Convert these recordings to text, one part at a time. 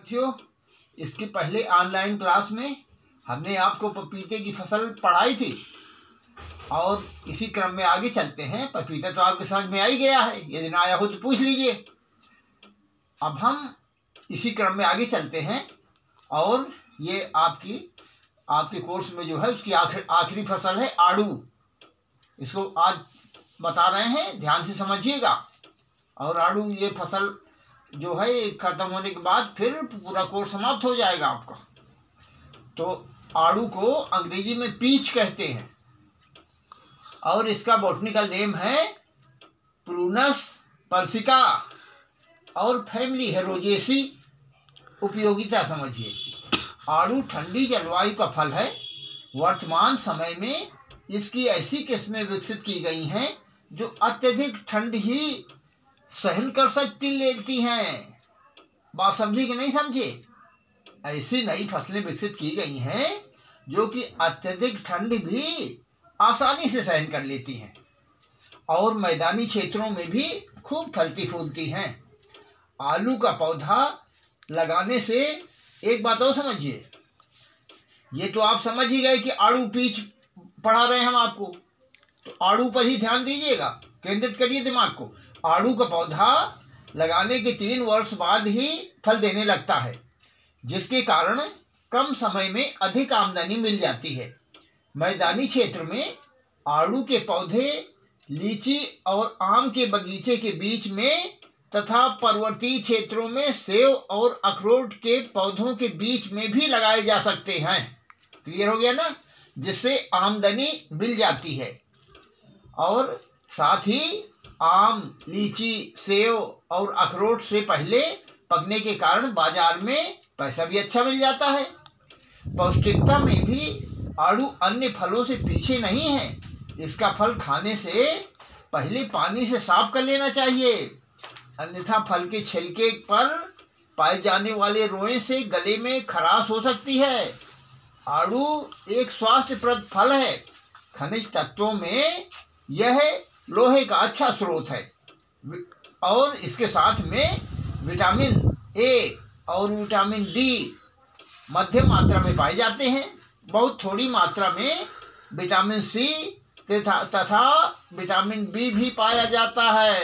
साथियों, इसके पहले ऑनलाइन क्लास में हमने आपको पपीते की फसल पढ़ाई थी और इसी क्रम में आगे चलते हैं। पपीता तो आपके समझ में आ ही गया है, यदि ना आया हो तो पूछ लीजिए। अब हम इसी क्रम में आगे चलते हैं और ये आपके कोर्स में जो है उसकी आखिरी फसल है आड़ू। इसको आज बता रहे हैं, ध्यान से समझिएगा। और आड़ू ये फसल जो है खत्म होने के बाद फिर पूरा कोर्स समाप्त हो जाएगा आपका। तो आड़ू को अंग्रेजी में पीच कहते हैं और इसका बॉटनिकल नेम है प्रूनस पर्सिका और फैमिली है रोजेसी। उपयोगिता समझिए, आड़ू ठंडी जलवायु का फल है। वर्तमान समय में इसकी ऐसी किस्में विकसित की गई हैं जो अत्यधिक ठंड ही सहन कर सकती लेती हैं। बात समझी कि नहीं समझे? ऐसी नई फसलें विकसित की गई हैं जो कि अत्यधिक ठंड भी आसानी से सहन कर लेती हैं और मैदानी क्षेत्रों में भी खूब फलती फूलती हैं। आलू का पौधा लगाने से एक बात और समझिए, ये तो आप समझ ही गए कि आड़ू पीच पढ़ा रहे हैं हम आपको, तो आड़ू पर ही ध्यान दीजिएगा, केंद्रित करिए दिमाग को। आड़ू का पौधा लगाने के 3 वर्ष बाद ही फल देने लगता है, जिसके कारण कम समय में अधिक आमदनी मिल जाती है। मैदानी क्षेत्र में आड़ू के पौधे लीची और आम के बगीचे के बीच में तथा पर्वतीय क्षेत्रों में सेव और अखरोट के पौधों के बीच में भी लगाए जा सकते हैं। क्लियर हो गया ना? जिससे आमदनी मिल जाती है और साथ ही आम, लीची, सेव और अखरोट से पहले पकने के कारण बाजार में पैसा भी अच्छा मिल जाता है। पौष्टिकता में भी आड़ू अन्य फलों से पीछे नहीं है। इसका फल खाने से पहले पानी से साफ कर लेना चाहिए, अन्यथा फल के छिलके पर पाए जाने वाले रोए से गले में खराश हो सकती है। आड़ू एक स्वास्थ्यप्रद फल है। खनिज तत्वों में यह लोहे का अच्छा स्रोत है और इसके साथ में विटामिन ए और विटामिन डी मध्यम मात्रा में पाए जाते हैं। बहुत थोड़ी मात्रा में विटामिन सी तथा विटामिन बी भी पाया जाता है।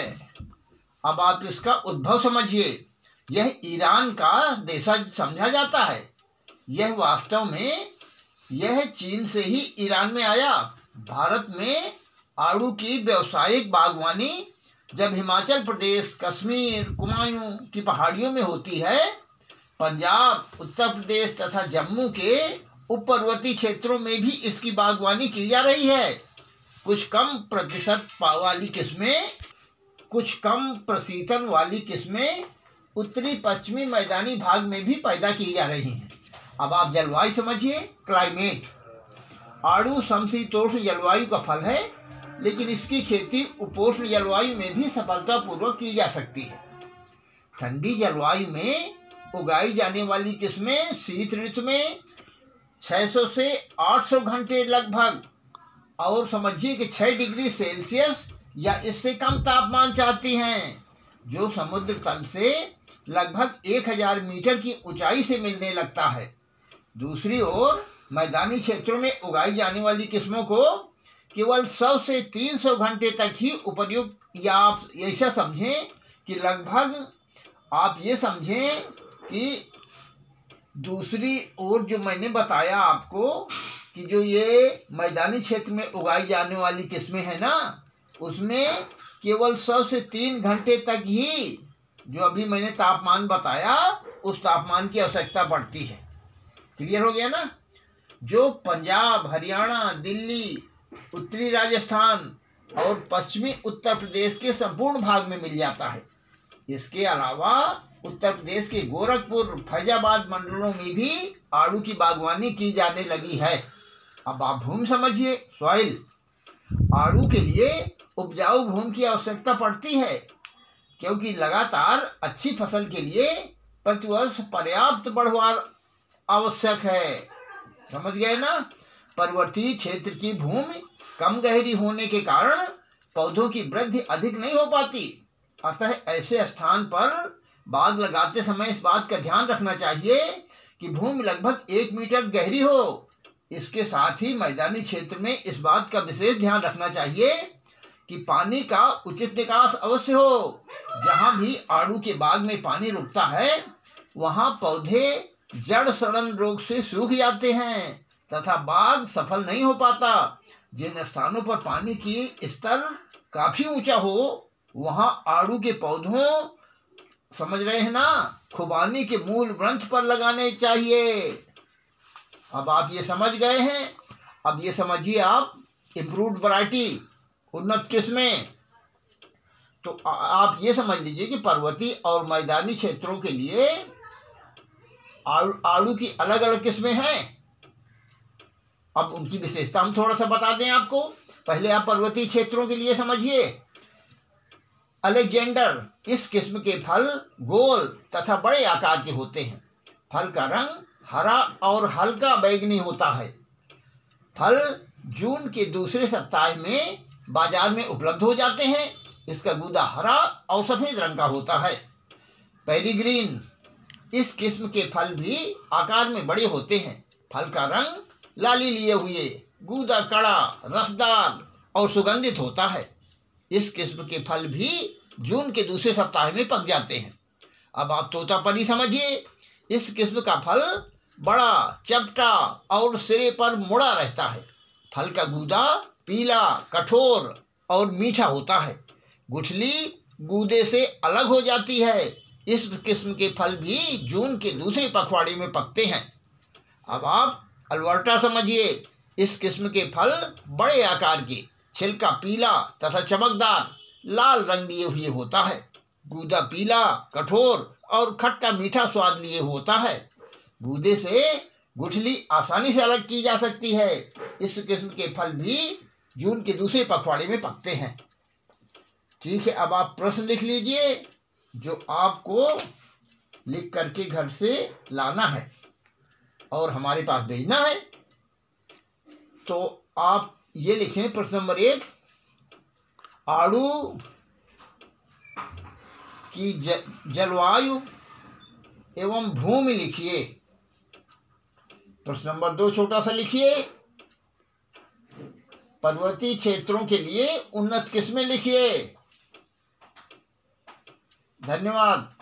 अब आप इसका उद्भव समझिए। यह ईरान का देशज समझा जाता है। यह वास्तव में चीन से ही ईरान में आया। भारत में आड़ू की व्यावसायिक बागवानी जब हिमाचल प्रदेश, कश्मीर, कुमायूं की पहाड़ियों में होती है, पंजाब, उत्तर प्रदेश तथा जम्मू के उप पर्वतीय क्षेत्रों में भी इसकी बागवानी की जा रही है। कुछ कम प्रशीतन वाली किस्में उत्तरी पश्चिमी मैदानी भाग में भी पैदा की जा रही हैं। अब आप जलवायु समझिए, क्लाइमेट। आड़ू समशीतोष्ण जलवायु का फल है, लेकिन इसकी खेती उपोष्ण जलवायु में भी सफलतापूर्वक की जा सकती है। ठंडी जलवायु में उगाई जाने वाली किस्में शीत ऋतु में 600 से 800 घंटे लगभग और समझिए कि 6 डिग्री सेल्सियस या इससे कम तापमान चाहती हैं, जो समुद्र तल से लगभग 1000 मीटर की ऊंचाई से मिलने लगता है। दूसरी ओर मैदानी क्षेत्रों में उगाई जाने वाली किस्मों को केवल 100 से 300 घंटे तक ही उपयुक्त, या आप ऐसा समझें कि लगभग आप ये समझें कि दूसरी ओर जो मैंने बताया आपको कि जो ये मैदानी क्षेत्र में उगाई जाने वाली किस्में हैं ना, उसमें केवल 100 से 3 घंटे तक ही जो अभी मैंने तापमान बताया उस तापमान की आवश्यकता पड़ती है। क्लियर हो गया ना? जो पंजाब, हरियाणा, दिल्ली, उत्तरी राजस्थान और पश्चिमी उत्तर प्रदेश के संपूर्ण भाग में मिल जाता है। इसके अलावा उत्तर प्रदेश के गोरखपुर, फैजाबाद मंडलों में भी आड़ू की बागवानी की जाने लगी है। अब आप भूमि समझिए, सॉइल। आड़ू के लिए उपजाऊ भूमि की आवश्यकता पड़ती है, क्योंकि लगातार अच्छी फसल के लिए प्रतिवर्ष पर्याप्त बढ़वार आवश्यक है। समझ गए ना? पर्वतीय क्षेत्र की भूमि कम गहरी होने के कारण पौधों की वृद्धि अधिक नहीं हो पाती। अतः ऐसे स्थान पर बाग लगाते समय इस बात का ध्यान रखना चाहिए कि भूमि लगभग 1 मीटर गहरी हो। इसके साथ ही मैदानी क्षेत्र में इस बात का विशेष ध्यान रखना चाहिए कि पानी का उचित निकास अवश्य हो। जहाँ भी आड़ू के बाग में पानी रुकता है वहाँ पौधे जड़ सड़न रोग से सूख जाते हैं तथा बाग सफल नहीं हो पाता। जिन स्थानों पर पानी की स्तर काफी ऊंचा हो वहाँ आड़ू के पौधों, समझ रहे हैं ना, खुबानी के मूल ग्रंथ पर लगाने चाहिए। अब आप ये समझ गए हैं। अब ये समझिए आप इम्प्रूव्ड वैरायटी, उन्नत किस्में। तो आप ये समझ लीजिए कि पर्वतीय और मैदानी क्षेत्रों के लिए आड़ू की अलग अलग किस्में हैं। अब उनकी विशेषता हम थोड़ा सा बता दें आपको। पहले आप पर्वतीय क्षेत्रों के लिए समझिए। अलेक्जेंडर, इस किस्म के फल गोल तथा बड़े आकार के होते हैं। फल का रंग हरा और हल्का बैंगनी होता है। फल जून के दूसरे सप्ताह में बाजार में उपलब्ध हो जाते हैं। इसका गूदा हरा और सफ़ेद रंग का होता है। पेरीग्रीन, इस किस्म के फल भी आकार में बड़े होते हैं। फल का रंग लाली लिए हुए, गूदा कड़ा, रसदार और सुगंधित होता है। इस किस्म के फल भी जून के दूसरे सप्ताह में पक जाते हैं। अब आप तोतापरी समझिए। इस किस्म का फल बड़ा, चपटा और सिरे पर मुड़ा रहता है। फल का गूदा पीला, कठोर और मीठा होता है। गुठली गूदे से अलग हो जाती है। इस किस्म के फल भी जून के दूसरे पखवाड़े में पकते हैं। अब आप अल्बर्टा समझिए। इस किस्म के फल बड़े आकार के, छिलका पीला तथा चमकदार लाल रंग लिए हुए होता है। गूदा पीला, कठोर और खट्टा मीठा स्वाद लिए होता है। गूदे से गुठली आसानी से अलग की जा सकती है। इस किस्म के फल भी जून के दूसरे पखवाड़े में पकते हैं। ठीक है, अब आप प्रश्न लिख लीजिए जो आपको लिख करके घर से लाना है और हमारे पास भेजना है। तो आप ये लिखें। प्रश्न नंबर 1, आड़ू की जलवायु एवं भूमि लिखिए। प्रश्न नंबर 2 छोटा सा लिखिए। पर्वतीय क्षेत्रों के लिए उन्नत किस्में लिखिए। धन्यवाद।